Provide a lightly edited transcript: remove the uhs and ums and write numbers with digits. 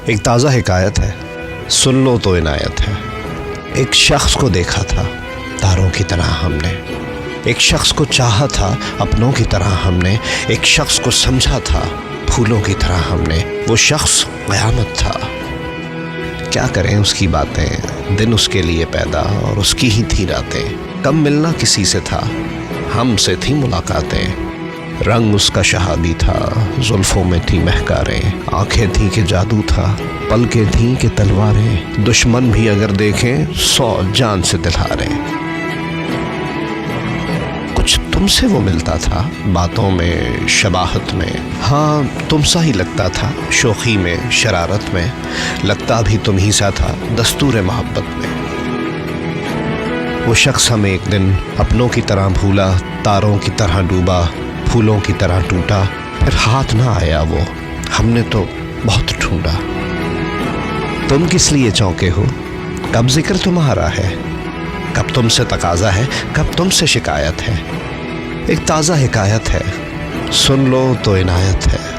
एक ताज़ा हिकायत है, सुन लो तो इनायत है। एक शख्स को देखा था तारों की तरह हमने, एक शख्स को चाहा था अपनों की तरह हमने, एक शख्स को समझा था फूलों की तरह हमने। वो शख्स क़यामत था। क्या करें उसकी बातें, दिन उसके लिए पैदा और उसकी ही थी रातें। कम मिलना किसी से था, हमसे थी मुलाकातें। रंग उसका शहादी था, जुल्फों में थी महकारें। आंखें थी कि जादू था, पलकें थी कि तलवारें। दुश्मन भी अगर देखें 100 जान से दिलहारें। कुछ तुमसे वो मिलता था बातों में, शबाहत में। हाँ, तुम सा ही लगता था शोखी में, शरारत में। लगता भी तुम ही सा था दस्तूर मोहब्बत में। वो शख्स हमें एक दिन अपनों की तरह भूला, तारों की तरह डूबा, फूलों की तरह टूटा। फिर हाथ ना आया वो, हमने तो बहुत ढूंढा। तुम किस लिए चौंके हो, कब जिक्र तुम्हारा है, कब तुमसे तकाजा है, कब तुमसे शिकायत है। एक ताज़ा हिकायत है, सुन लो तो इनायत है।